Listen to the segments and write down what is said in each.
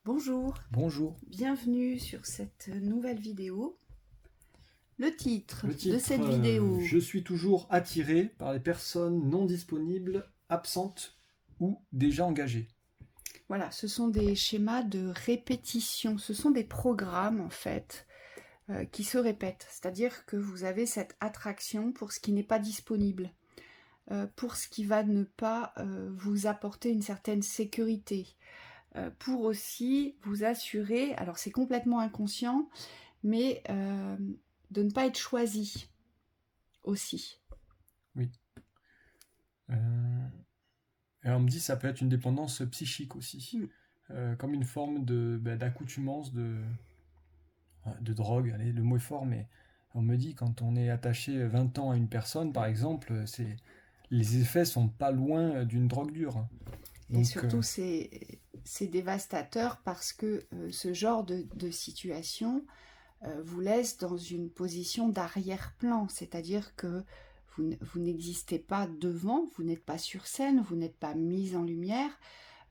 Bonjour, Bonjour. bienvenue sur cette nouvelle vidéo. Le titre Le de titre, cette vidéo, je suis toujours attiré par les personnes non disponibles, absentes ou déjà engagées. voilà, ce sont des schémas de répétition, ce sont des programmes en fait qui se répètent, c'est-à-dire que vous avez cette attraction pour ce qui n'est pas disponible, pour ce qui va ne pas vous apporter une certaine sécurité, pour aussi vous assurer, alors c'est complètement inconscient, mais de ne pas être choisi aussi. Oui. Alors on me dit que ça peut être une dépendance psychique aussi, comme une forme d'accoutumance, de drogue. Allez, le mot est fort, mais on me dit quand on est attaché 20 ans à une personne, par exemple, les effets sont pas loin d'une drogue dure. Et surtout, c'est dévastateur parce que ce genre de situation vous laisse dans une position d'arrière-plan, c'est-à-dire que vous n'existez pas devant, vous n'êtes pas sur scène, vous n'êtes pas mis en lumière,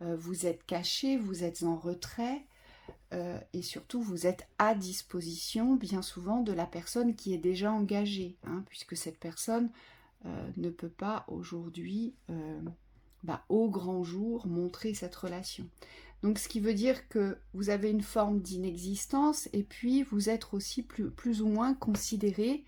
vous êtes caché, vous êtes en retrait, et surtout vous êtes à disposition bien souvent de la personne qui est déjà engagée, puisque cette personne ne peut pas aujourd'hui au grand jour montrer cette relation. Donc ce qui veut dire que vous avez une forme d'inexistence et puis vous êtes aussi plus ou moins considéré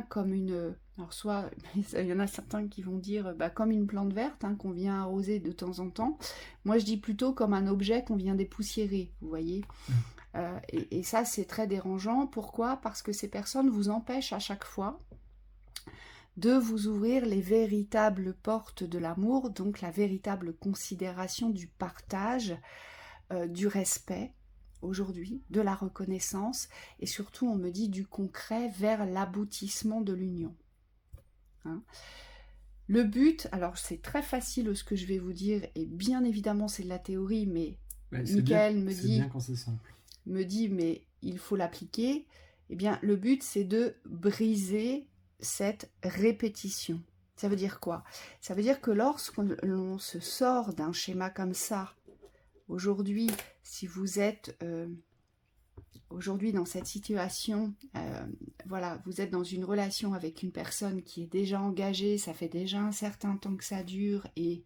comme une... Alors soit, il y en a certains qui vont dire comme une plante verte qu'on vient arroser de temps en temps. Moi je dis plutôt comme un objet qu'on vient dépoussiérer, vous voyez. Et ça c'est très dérangeant. Pourquoi ? Parce que ces personnes vous empêchent à chaque fois de vous ouvrir les véritables portes de l'amour, donc la véritable considération du partage, du respect, aujourd'hui, de la reconnaissance, et surtout, on me dit, du concret vers l'aboutissement de l'union. Le but, alors c'est très facile ce que je vais vous dire, et bien évidemment c'est de la théorie, mais Michael me dit, mais il faut l'appliquer. Eh bien, le but c'est de briser cette répétition. Ça veut dire quoi ? Ça veut dire que lorsqu'on se sort d'un schéma comme ça, aujourd'hui, si vous êtes aujourd'hui dans cette situation, vous êtes dans une relation avec une personne qui est déjà engagée, ça fait déjà un certain temps que ça dure, et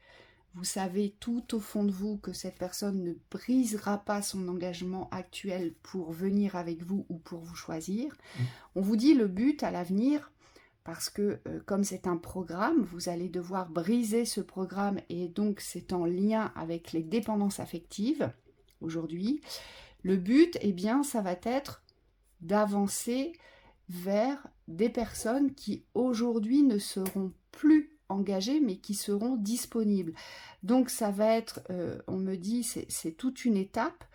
vous savez tout au fond de vous que cette personne ne brisera pas son engagement actuel pour venir avec vous ou pour vous choisir. On vous dit le but à l'avenir, parce que comme c'est un programme, vous allez devoir briser ce programme et donc c'est en lien avec les dépendances affectives aujourd'hui. Le but, ça va être d'avancer vers des personnes qui aujourd'hui ne seront plus engagées mais qui seront disponibles. Donc ça va être, on me dit, c'est toute une étape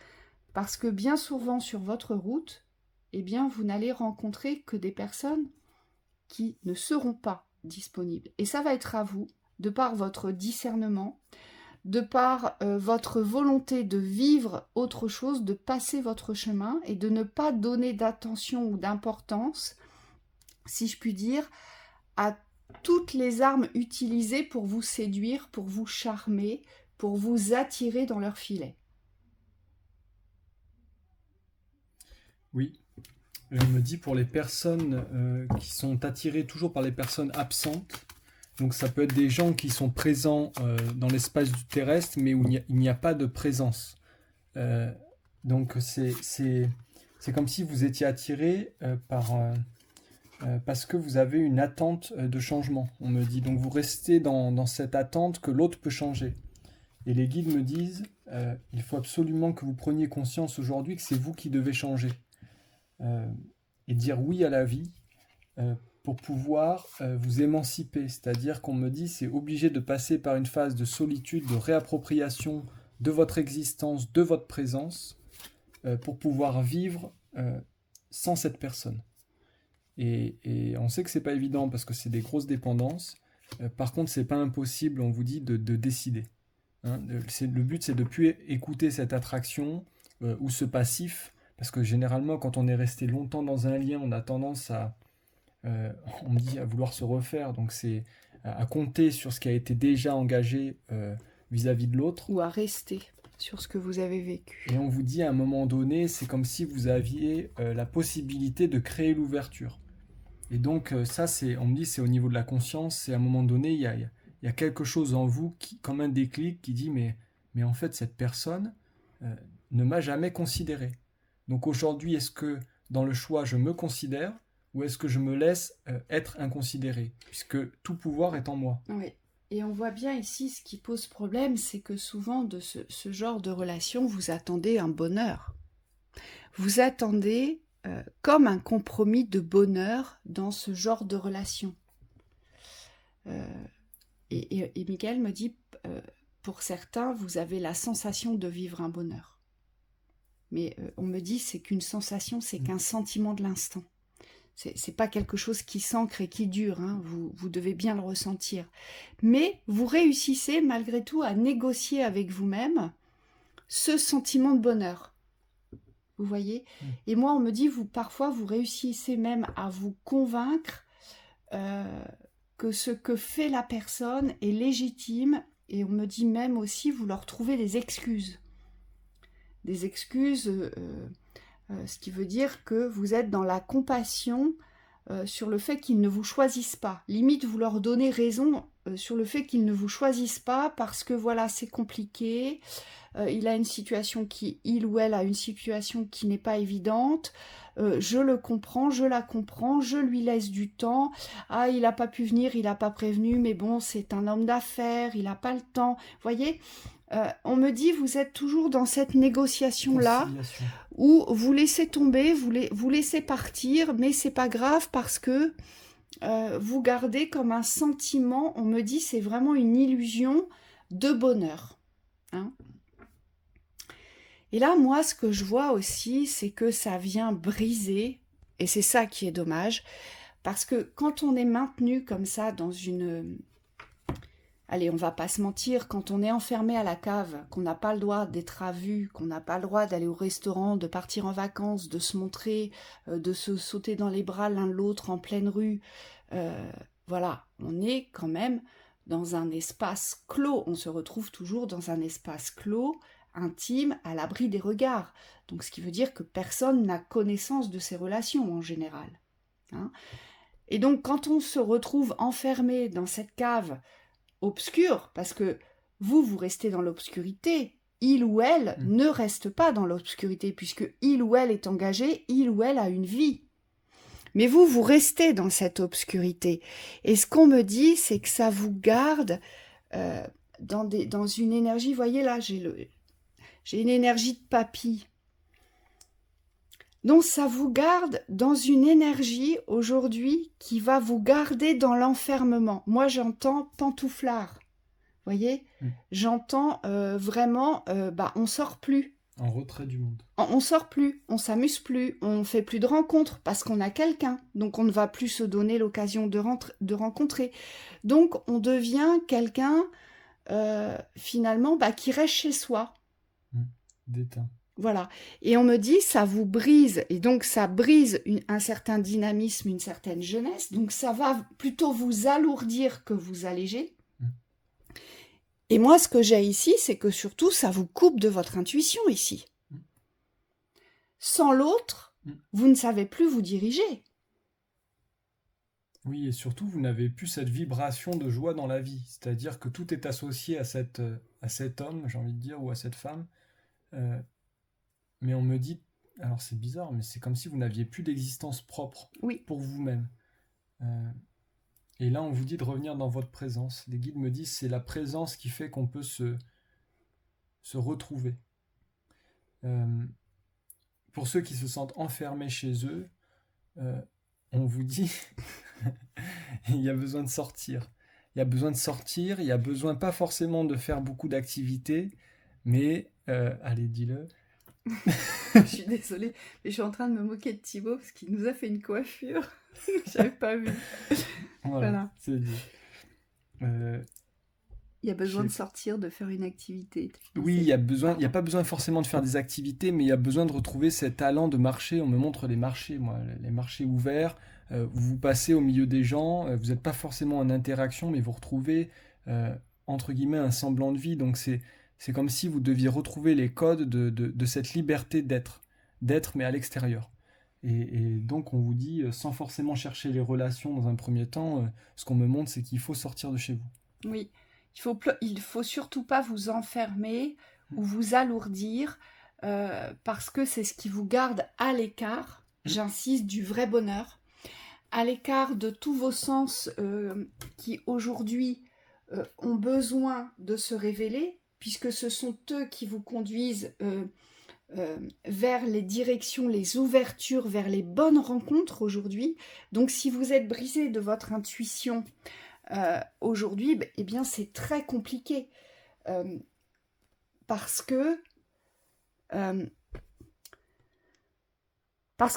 parce que bien souvent sur votre route, vous n'allez rencontrer que des personnes qui ne seront pas disponibles. Et ça va être à vous, de par votre discernement, de par votre volonté de vivre autre chose, de passer votre chemin et de ne pas donner d'attention ou d'importance, si je puis dire, à toutes les armes utilisées pour vous séduire, pour vous charmer, pour vous attirer dans leur filet. Oui. On me dit pour les personnes qui sont attirées toujours par les personnes absentes, donc ça peut être des gens qui sont présents dans l'espace terrestre, mais où il n'y a pas de présence. Donc c'est comme si vous étiez attiré parce que vous avez une attente de changement, on me dit. Donc vous restez dans cette attente que l'autre peut changer. Et les guides me disent, il faut absolument que vous preniez conscience aujourd'hui que c'est vous qui devez changer. Et dire oui à la vie pour pouvoir vous émanciper. C'est-à-dire qu'on me dit c'est obligé de passer par une phase de solitude, de réappropriation de votre existence, de votre présence, pour pouvoir vivre sans cette personne. Et on sait que c'est pas évident parce que c'est des grosses dépendances. Par contre, c'est pas impossible, on vous dit, de décider. Le but, c'est de ne plus écouter cette attraction ou ce passif. Parce que généralement, quand on est resté longtemps dans un lien, on a tendance on me dit, à vouloir se refaire. Donc c'est à compter sur ce qui a été déjà engagé vis-à-vis de l'autre. Ou à rester. sur ce que vous avez vécu. Et on vous dit à un moment donné, c'est comme si vous aviez la possibilité de créer l'ouverture. Et donc ça, on me dit, c'est au niveau de la conscience, c'est à un moment donné, il y a quelque chose en vous, comme un déclic, qui dit, mais en fait, cette personne ne m'a jamais considéré. Donc aujourd'hui, est-ce que dans le choix, je me considère, ou est-ce que je me laisse être inconsidéré, puisque tout pouvoir est en moi. Oui. Et on voit bien ici, ce qui pose problème, c'est que souvent, de ce genre de relation, vous attendez un bonheur. Vous attendez comme un compromis de bonheur dans ce genre de relation. Et Michael me dit, pour certains, vous avez la sensation de vivre un bonheur. Mais on me dit, c'est qu'une sensation, c'est qu'un sentiment de l'instant. C'est pas quelque chose qui s'ancre et qui dure, hein. Vous devez bien le ressentir. Mais vous réussissez malgré tout à négocier avec vous-même ce sentiment de bonheur. Vous voyez ? Et moi, on me dit, parfois, vous réussissez même à vous convaincre que ce que fait la personne est légitime, et on me dit même aussi, vous leur trouvez des excuses. Des excuses, ce qui veut dire que vous êtes dans la compassion sur le fait qu'ils ne vous choisissent pas. Limite, vous leur donnez raison sur le fait qu'ils ne vous choisissent pas parce que voilà, c'est compliqué. Il a une situation il ou elle a une situation qui n'est pas évidente. Je le comprends, je la comprends, je lui laisse du temps. Ah, il n'a pas pu venir, il n'a pas prévenu, mais bon, c'est un homme d'affaires, il n'a pas le temps. Vous voyez, on me dit, vous êtes toujours dans cette négociation-là, où vous laissez tomber, vous laissez partir, mais c'est pas grave parce que vous gardez comme un sentiment, on me dit, c'est vraiment une illusion de bonheur. Hein ? Et là, moi, ce que je vois aussi, c'est que ça vient briser, et c'est ça qui est dommage, parce que quand on est maintenu comme ça dans une... Allez, on va pas se mentir, quand on est enfermé à la cave, qu'on n'a pas le droit d'être à vue, qu'on n'a pas le droit d'aller au restaurant, de partir en vacances, de se montrer, de se sauter dans les bras l'un de l'autre en pleine rue, voilà, on est quand même dans un espace clos, on se retrouve toujours dans un espace clos, intime, à l'abri des regards. Donc ce qui veut dire que personne n'a connaissance de ces relations en général. Hein ? Et donc quand on se retrouve enfermé dans cette cave obscure, parce que vous restez dans l'obscurité, il ou elle ne reste pas dans l'obscurité, puisque il ou elle est engagé, il ou elle a une vie. Mais vous restez dans cette obscurité. Et ce qu'on me dit, c'est que ça vous garde dans une énergie, vous voyez là, j'ai une énergie de papy. Donc ça vous garde dans une énergie aujourd'hui qui va vous garder dans l'enfermement. Moi j'entends pantouflard, vous voyez ? J'entends vraiment, on sort plus. En retrait du monde. On sort plus, on s'amuse plus, on fait plus de rencontres parce qu'on a quelqu'un. Donc on ne va plus se donner l'occasion de rencontrer. Donc on devient quelqu'un finalement qui reste chez soi. D'éteint. Voilà. Et on me dit, ça vous brise. Et donc, ça brise un certain dynamisme, une certaine jeunesse. Donc, ça va plutôt vous alourdir que vous alléger. Et moi, ce que j'ai ici, c'est que surtout, ça vous coupe de votre intuition ici. Sans l'autre, vous ne savez plus vous diriger. Oui, et surtout, vous n'avez plus cette vibration de joie dans la vie. C'est-à-dire que tout est associé à cet homme, j'ai envie de dire, ou à cette femme. Mais on me dit, alors c'est bizarre, mais c'est comme si vous n'aviez plus d'existence propre pour vous-même. Et là, on vous dit de revenir dans votre présence. Les guides me disent, c'est la présence qui fait qu'on peut se retrouver. Pour ceux qui se sentent enfermés chez eux, on vous dit, il y a besoin de sortir. Il y a besoin de sortir, il y a besoin pas forcément de faire beaucoup d'activités, mais, allez, dis-le. Je suis désolée, mais je suis en train de me moquer de Thibaut parce qu'il nous a fait une coiffure. J'avais pas vu. Voilà. C'est dit. Il y a besoin de sortir, de faire une activité. Oui, il y a pas besoin forcément de faire des activités, mais il y a besoin de retrouver cet allant de marcher. On me montre les marchés, moi, les marchés ouverts. Vous passez au milieu des gens, vous n'êtes pas forcément en interaction, mais vous retrouvez, entre guillemets, un semblant de vie. Donc C'est comme si vous deviez retrouver les codes de cette liberté d'être mais à l'extérieur. Et donc on vous dit, sans forcément chercher les relations dans un premier temps, ce qu'on me montre, c'est qu'il faut sortir de chez vous. Oui, il faut surtout pas vous enfermer ou vous alourdir, parce que c'est ce qui vous garde à l'écart, j'insiste, du vrai bonheur, à l'écart de tous vos sens qui aujourd'hui ont besoin de se révéler, puisque ce sont eux qui vous conduisent vers les directions, les ouvertures, vers les bonnes rencontres aujourd'hui. Donc si vous êtes brisé de votre intuition aujourd'hui, eh bien c'est très compliqué, parce que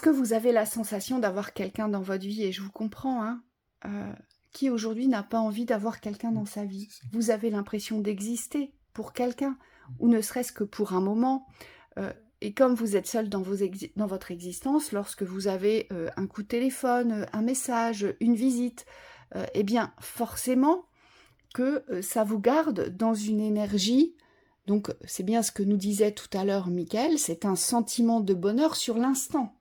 vous avez la sensation d'avoir quelqu'un dans votre vie, et je vous comprends, hein, qui aujourd'hui n'a pas envie d'avoir quelqu'un dans sa vie. Vous avez l'impression d'exister pour quelqu'un, ou ne serait-ce que pour un moment. Et comme vous êtes seul dans votre existence, lorsque vous avez un coup de téléphone, un message, une visite, eh bien forcément que ça vous garde dans une énergie. Donc c'est bien ce que nous disait tout à l'heure Mickaël, c'est un sentiment de bonheur sur l'instant.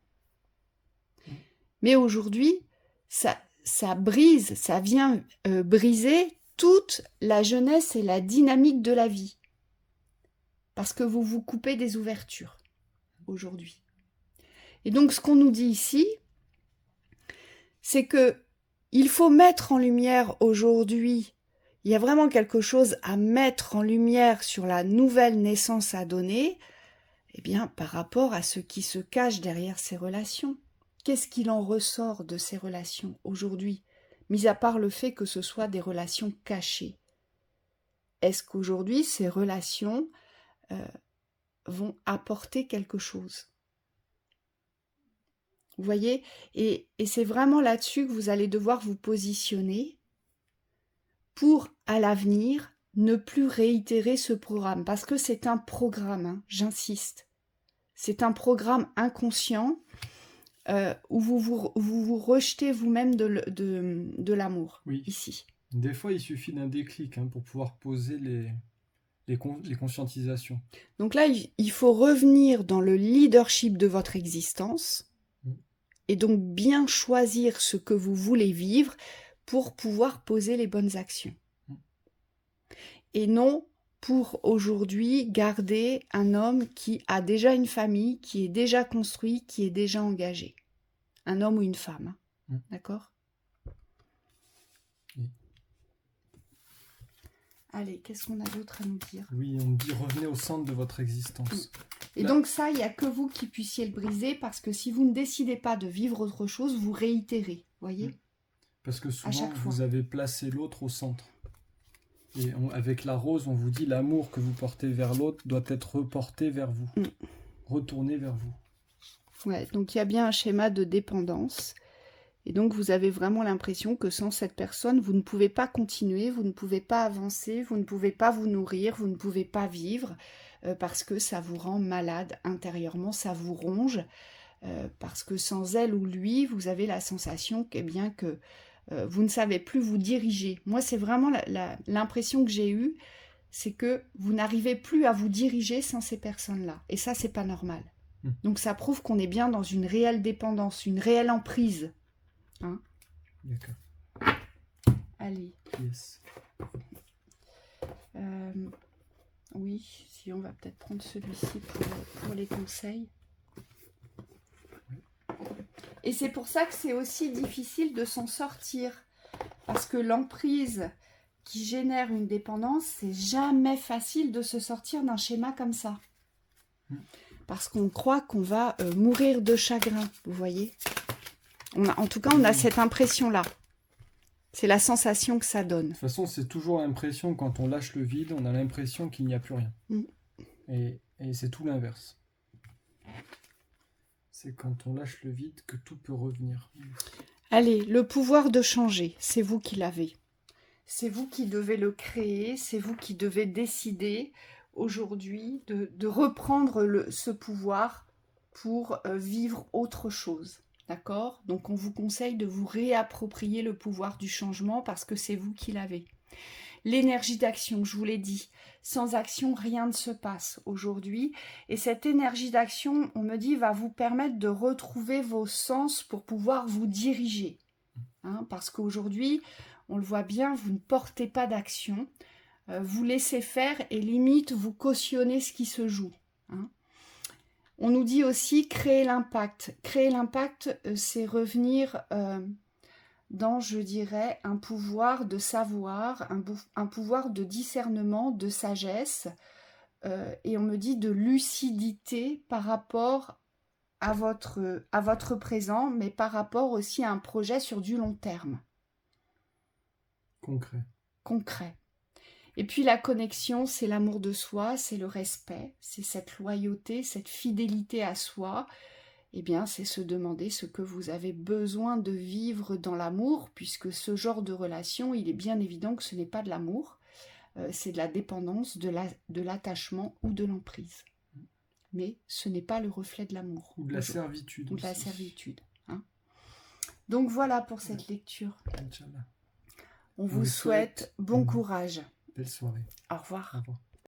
Mais aujourd'hui, ça brise, ça vient briser toute la jeunesse et la dynamique de la vie. Parce que vous vous coupez des ouvertures aujourd'hui. Et donc ce qu'on nous dit ici, c'est que il faut mettre en lumière aujourd'hui, il y a vraiment quelque chose à mettre en lumière sur la nouvelle naissance à donner, eh bien par rapport à ce qui se cache derrière ces relations. Qu'est-ce qu'il en ressort de ces relations aujourd'hui, mis à part le fait que ce soit des relations cachées? Est-ce qu'aujourd'hui ces relations vont apporter quelque chose? Vous voyez, et c'est vraiment là-dessus que vous allez devoir vous positionner pour, à l'avenir, ne plus réitérer ce programme. Parce que c'est un programme, hein, j'insiste. C'est un programme inconscient où vous rejetez vous-même de l'amour, oui. Ici. Des fois, il suffit d'un déclic pour pouvoir poser les conscientisations. Donc là, il faut revenir dans le leadership de votre existence et donc bien choisir ce que vous voulez vivre pour pouvoir poser les bonnes actions. Et non pour aujourd'hui garder un homme qui a déjà une famille, qui est déjà construit, qui est déjà engagé. Un homme ou une femme. D'accord ? Oui. Allez, qu'est-ce qu'on a d'autre à nous dire ? Oui, on dit revenez au centre de votre existence. Et là, donc ça, il n'y a que vous qui puissiez le briser, parce que si vous ne décidez pas de vivre autre chose, vous réitérez, voyez ? Parce que souvent, vous avez placé l'autre au centre. Et avec la rose, on vous dit l'amour que vous portez vers l'autre doit être reporté vers vous, retourné vers vous. Ouais, donc il y a bien un schéma de dépendance. Et donc vous avez vraiment l'impression que sans cette personne, vous ne pouvez pas continuer, vous ne pouvez pas avancer, vous ne pouvez pas vous nourrir, vous ne pouvez pas vivre, parce que ça vous rend malade intérieurement, ça vous ronge, parce que sans elle ou lui, vous avez la sensation que vous ne savez plus vous diriger. Moi, c'est vraiment l'impression que j'ai eue, c'est que vous n'arrivez plus à vous diriger sans ces personnes-là. Et ça, c'est pas normal. Donc ça prouve qu'on est bien dans une réelle dépendance, une réelle emprise. Hein ? D'accord. Allez. Yes. Oui, si on va peut-être prendre celui-ci pour les conseils. Et c'est pour ça que c'est aussi difficile de s'en sortir. Parce que l'emprise qui génère une dépendance, c'est jamais facile de se sortir d'un schéma comme ça. Parce qu'on croit qu'on va mourir de chagrin, vous voyez. En tout cas, on a cette impression-là. C'est la sensation que ça donne. De toute façon, c'est toujours l'impression, quand on lâche le vide, on a l'impression qu'il n'y a plus rien. Et c'est tout l'inverse. C'est quand on lâche le vide que tout peut revenir. Allez, le pouvoir de changer, c'est vous qui l'avez. C'est vous qui devez le créer, c'est vous qui devez décider aujourd'hui de reprendre ce pouvoir pour vivre autre chose. D'accord ? Donc on vous conseille de vous réapproprier le pouvoir du changement parce que c'est vous qui l'avez. l'énergie d'action, je vous l'ai dit. Sans action, rien ne se passe aujourd'hui. Et cette énergie d'action, on me dit, va vous permettre de retrouver vos sens pour pouvoir vous diriger. Hein, parce qu'aujourd'hui, on le voit bien, vous ne portez pas d'action. Vous laissez faire et limite, vous cautionnez ce qui se joue. Hein. On nous dit aussi créer l'impact. Créer l'impact, c'est revenir dans, je dirais, un pouvoir de savoir, un pouvoir de discernement, de sagesse, et on me dit de lucidité par rapport à votre présent, mais par rapport aussi à un projet sur du long terme. Concret. Et puis la connexion, c'est l'amour de soi, c'est le respect, c'est cette loyauté, cette fidélité à soi. Eh bien, c'est se demander ce que vous avez besoin de vivre dans l'amour, puisque ce genre de relation, il est bien évident que ce n'est pas de l'amour, c'est de la dépendance, de l'attachement ou de l'emprise. Mais ce n'est pas le reflet de l'amour. Ou de la servitude. Ou de la servitude. Hein. Donc voilà pour cette lecture. Inch'Allah. On vous souhaite bon courage. Belle soirée. Au revoir. Au revoir.